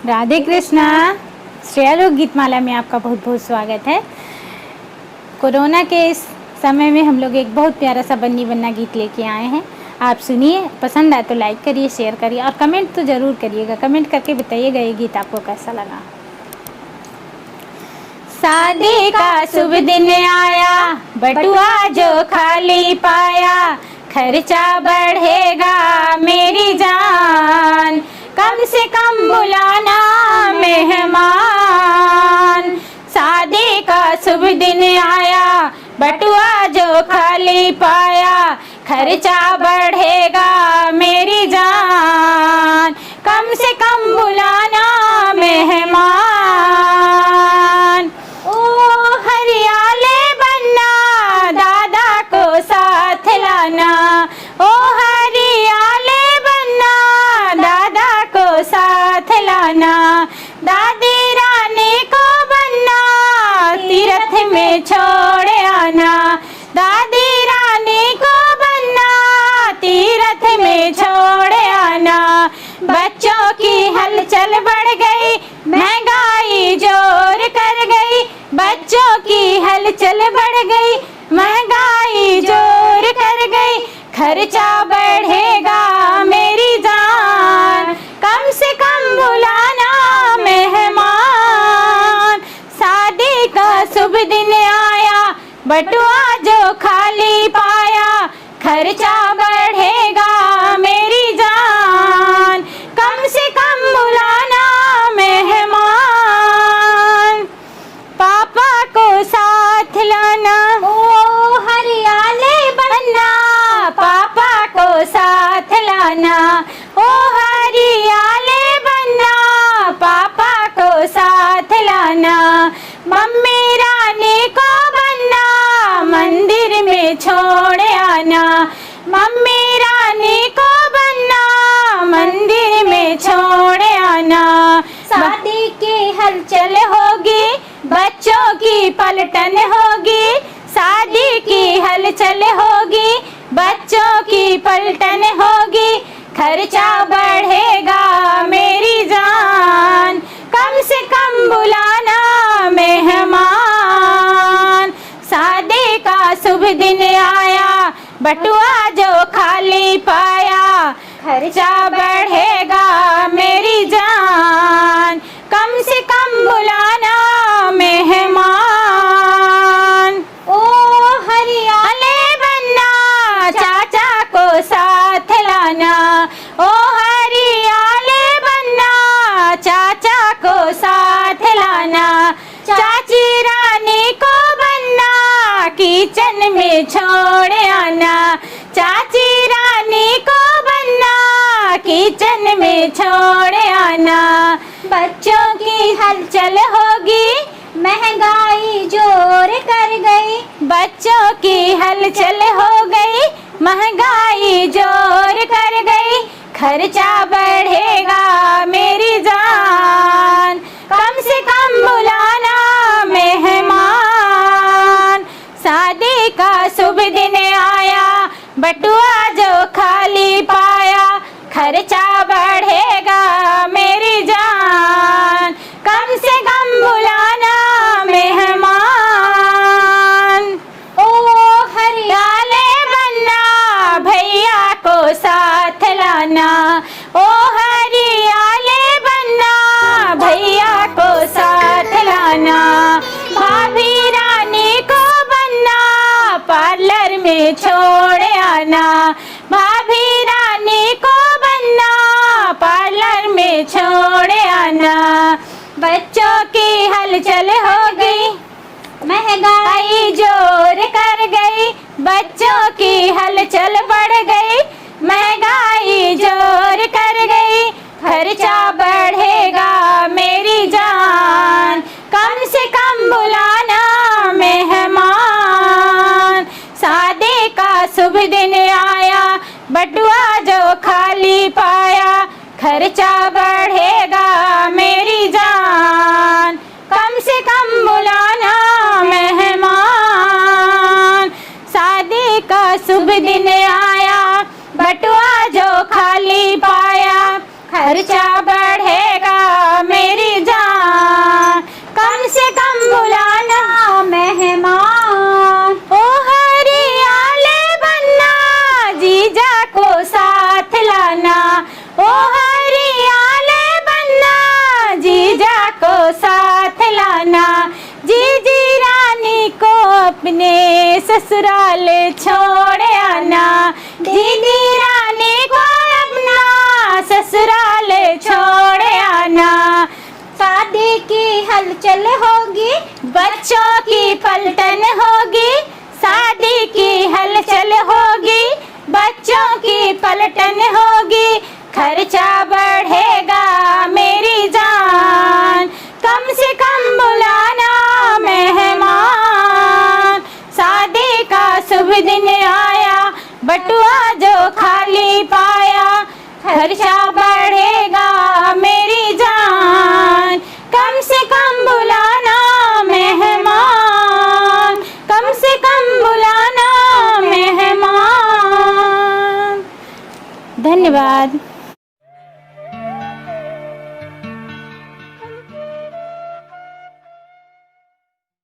राधे कृष्णा। श्रेया लोक गीतमाला में आपका बहुत बहुत स्वागत है। कोरोना के इस समय में हम लोग एक बहुत प्यारा सा बन्नी बन्ना गीत लेके आए हैं। आप सुनिए, पसंद आए तो लाइक करिए, शेयर करिए और कमेंट तो ज़रूर करिएगा। कमेंट करके बताइएगा ये गीत आपको कैसा लगा। शादी का शुभ दिन आया, बटुआ जो खाली पाया, खर्चा बढ़ेगा मेरी जान, कम से कम बुलाना मेहमान। शादी का शुभ दिन आया, बटुआ जो खाली पाया, खर्चा बढ़ेगा मेरी जान, कम से कम बुलाना मेहमान। ओ हरियाले बनना, दादा को साथ लाना, ओ हरियाले बनना, दादा को साथ लाना, दादी रानी को बनना, तीर्थ में छोड़ आना, दादी रानी को बनना, तीर्थ में छोड़ आना। बच्चों की हलचल बढ़ गई, महंगाई जोर कर गई, बच्चों की हलचल बढ़ गई, महंगाई जोर कर गई, खर्चा बढ़ेगा मेरी जान, कम से कम बुलाना मेहमान। शादी का शुभ दिन आया, बटुआ जो खाली पाया, खर्चा बढ़ेगा मेरी जान, कम से कम बुलाना मेहमान। पापा को साथ लाना, ओ हरियाले बनना, पापा को साथ लाना, ओ हरियाले बनना, पापा को साथ लाना। मम्मी रानी को बनना, मंदिर में छोड़ आना, मम्मी रानी को बनना, मंदिर में छोड़ आना। शादी की हलचल होगी, बच्चों की पलटन होगी, शादी की हलचल होगी, बच्चों की पलटन होगी, खर्चा बढ़ेगा मेरी जान, कम से कम बुलाना मेहमान। शादी का शुभ दिन आया, बटुआ जो खाली पाया, खर्चा बढ़ेगा मेरी जान, कम से कम बुलाना मेहमान। ओ हरियाले बनना, चाचा को साथ लाना, ओ हरियाले बनना, चाचा को साथ लाना, चाची रानी को बनना, किचन में छोड़ आना, चाची रानी को बनना, किचन में छोड़ आना। बच्चों की हलचल होगी, महंगाई जोर कर गई, बच्चों की हलचल हो गई, महंगाई जोर कर गई, खर्चा बढ़ेगा मेरी जान, कम से कम बुलाना मेहमान। शादी का शुभ दिन आया, बटुआ जो खाली पाया, खर्चा बढ़ेगा मेरी जान, कम से कम बुलाना मेहमान। ओ हरियाले बनना, भैया को साथ लाना, ओ हरियाले बनना, भैया को साथ लाना, भाभी रानी को बनना, पार्लर में छोड़ आना, भाभी रानी को बनना, पार्लर में छोड़ आना। बच्चों की हलचल हो गई, महंगाई जोर कर गई, बच्चों की हलचल बढ़ गई, महंगाई जोर कर गई, खर्चा बढ़ेगा मेरी जान, कम से कम बुलाना मेहमान। शादी का शुभ दिन आया, बटुआ जो खाली पाया, खर्चा बढ़ेगा मेरी जान, कम से कम बुलाना मेहमान। शादी का शुभ दिन आया, बटुआ जो खाली पाया, खर्चा बढ़ेगा। अपने ससुराल छोड़ आना, दीदी रानी को अपना ससुराल छोड़ आना। शादी की हलचल होगी, बच्चों की पलटन होगी, शादी की हलचल होगी, बच्चों की पलटन होगी, खर्चा बढ़ेगा मेरी जान, कम से कम बुलाना मेहमान। शादी का शुभ दिन आया, बटुआ जो खाली पाया, खर्चा बढ़ेगा मेरी जान, कम से कम बुलाना मेहमान, कम से कम बुलाना मेहमान। धन्यवाद।